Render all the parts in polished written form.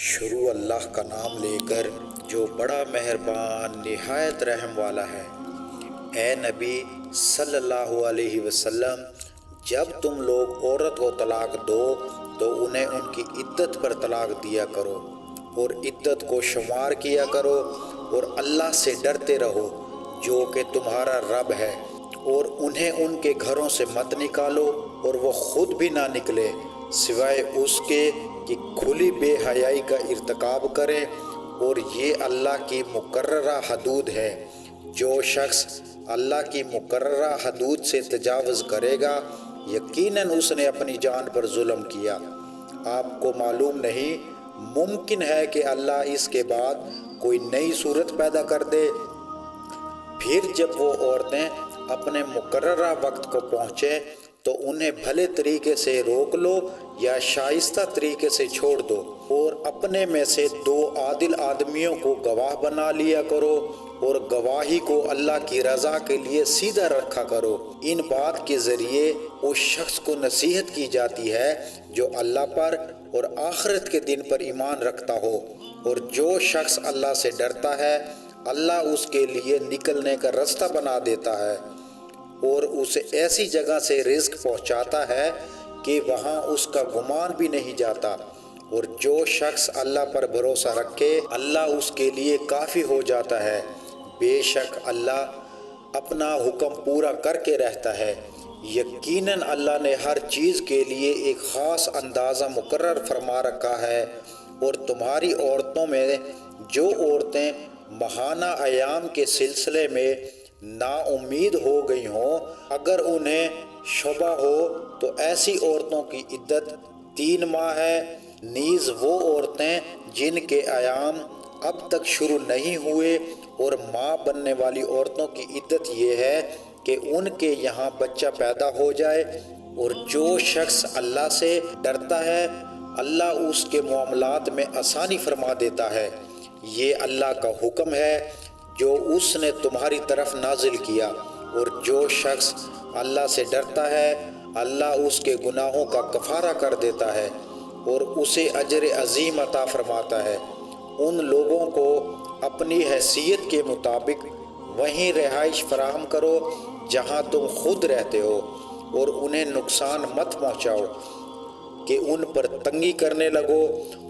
شروع اللہ کا نام لے کر جو بڑا مہربان نہایت رحم والا ہے۔ اے نبی صلی اللہ علیہ وسلم، جب تم لوگ عورت کو طلاق دو تو انہیں ان کی عدت پر طلاق دیا کرو اور عدت کو شمار کیا کرو، اور اللہ سے ڈرتے رہو جو کہ تمہارا رب ہے، اور انہیں ان کے گھروں سے مت نکالو اور وہ خود بھی نہ نکلے سوائے اس کے کہ کھلی بے حیائی کا ارتکاب کریں، اور یہ اللہ کی مقررہ حدود ہے۔ جو شخص اللہ کی مقررہ حدود سے تجاوز کرے گا یقیناً اس نے اپنی جان پر ظلم کیا۔ آپ کو معلوم نہیں، ممکن ہے کہ اللہ اس کے بعد کوئی نئی صورت پیدا کر دے، پھر جب وہ عورتیں اپنے مقررہ وقت کو پہنچیں تو انہیں بھلے طریقے سے روک لو یا شائستہ طریقے سے چھوڑ دو، اور اپنے میں سے 2 عادل آدمیوں کو گواہ بنا لیا کرو، اور گواہی کو اللہ کی رضا کے لیے سیدھا رکھا کرو۔ ان بات کے ذریعے اس شخص کو نصیحت کی جاتی ہے جو اللہ پر اور آخرت کے دن پر ایمان رکھتا ہو، اور جو شخص اللہ سے ڈرتا ہے اللہ اس کے لیے نکلنے کا راستہ بنا دیتا ہے، اور اسے ایسی جگہ سے رزق پہنچاتا ہے کہ وہاں اس کا گمان بھی نہیں جاتا، اور جو شخص اللہ پر بھروسہ رکھے اللہ اس کے لیے کافی ہو جاتا ہے۔ بے شک اللہ اپنا حکم پورا کر کے رہتا ہے۔ یقیناً اللہ نے ہر چیز کے لیے ایک خاص اندازہ مقرر فرما رکھا ہے، اور تمہاری عورتوں میں جو عورتیں ماہانہ ایام کے سلسلے میں نا امید ہو گئی ہوں، اگر انہیں شبہ ہو تو ایسی عورتوں کی عدت 3 ماہ ہے۔ نیز وہ عورتیں جن کے ایام اب تک شروع نہیں ہوئے اور ماں بننے والی عورتوں کی عدت یہ ہے کہ ان کے یہاں بچہ پیدا ہو جائے، اور جو شخص اللہ سے ڈرتا ہے اللہ اس کے معاملات میں آسانی فرما دیتا ہے۔ یہ اللہ کا حکم ہے جو اس نے تمہاری طرف نازل کیا، اور جو شخص اللہ سے ڈرتا ہے اللہ اس کے گناہوں کا کفارہ کر دیتا ہے اور اسے اجر عظیم عطا فرماتا ہے۔ ان لوگوں کو اپنی حیثیت کے مطابق وہیں رہائش فراہم کرو جہاں تم خود رہتے ہو، اور انہیں نقصان مت پہنچاؤ کہ ان پر تنگی کرنے لگو،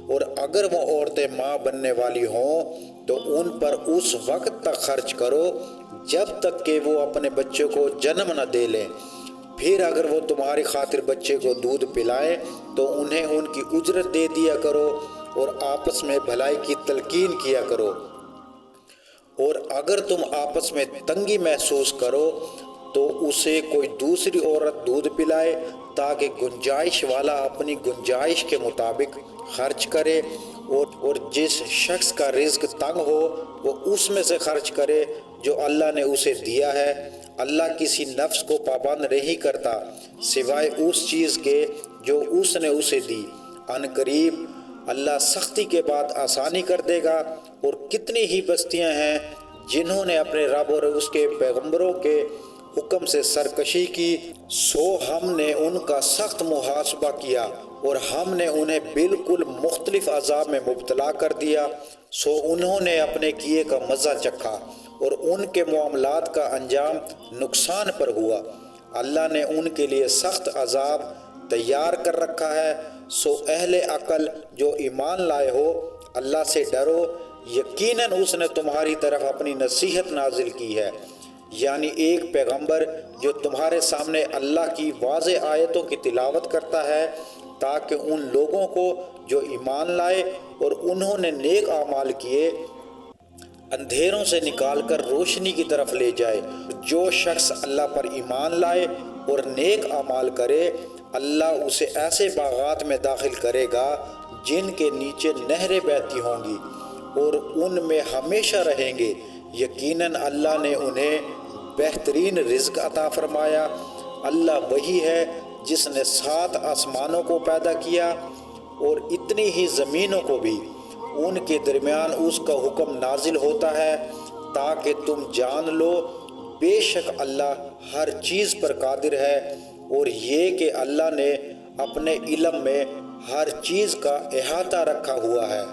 اور اگر وہ عورتیں ماں بننے والی ہوں تو ان پر اس وقت تک خرچ کرو جب تک کہ وہ اپنے بچے کو جنم نہ دے لیں۔ پھر اگر وہ تمہاری خاطر بچے کو دودھ پلائیں تو انہیں ان کی اجرت دے دیا کرو، اور آپس میں بھلائی کی تلقین کیا کرو۔ اور اگر تم آپس میں تنگی محسوس کرو تو اسے کوئی دوسری عورت دودھ پلائے تاکہ گنجائش والا اپنی گنجائش کے مطابق خرچ کرے، اور جس شخص کا رزق تنگ ہو وہ اس میں سے خرچ کرے جو اللہ نے اسے دیا ہے۔ اللہ کسی نفس کو پابند نہیں کرتا سوائے اس چیز کے جو اس نے اسے دی۔ ان قریب اللہ سختی کے بعد آسانی کر دے گا، اور کتنی ہی بستیاں ہیں جنہوں نے اپنے رب اور اس کے پیغمبروں کے حکم سے سرکشی کی، سو ہم نے ان کا سخت محاسبہ کیا اور ہم نے انہیں بالکل مختلف عذاب میں مبتلا کر دیا، سو انہوں نے اپنے کیے کا مزہ چکھا اور ان کے معاملات کا انجام نقصان پر ہوا۔ اللہ نے ان کے لیے سخت عذاب تیار کر رکھا ہے، سو اہل عقل جو ایمان لائے ہو اللہ سے ڈرو، یقیناً اس نے تمہاری طرف اپنی نصیحت نازل کی ہے، یعنی ایک پیغمبر جو تمہارے سامنے اللہ کی واضح آیتوں کی تلاوت کرتا ہے تاکہ ان لوگوں کو جو ایمان لائے اور انہوں نے نیک اعمال کیے اندھیروں سے نکال کر روشنی کی طرف لے جائے۔ جو شخص اللہ پر ایمان لائے اور نیک اعمال کرے اللہ اسے ایسے باغات میں داخل کرے گا جن کے نیچے نہریں بہتی ہوں گی، اور ان میں ہمیشہ رہیں گے۔ یقیناً اللہ نے انہیں بہترین رزق عطا فرمایا۔ اللہ وہی ہے جس نے 7 آسمانوں کو پیدا کیا اور اتنی ہی زمینوں کو بھی، ان کے درمیان اس کا حکم نازل ہوتا ہے تاکہ تم جان لو بے شک اللہ ہر چیز پر قادر ہے، اور یہ کہ اللہ نے اپنے علم میں ہر چیز کا احاطہ رکھا ہوا ہے۔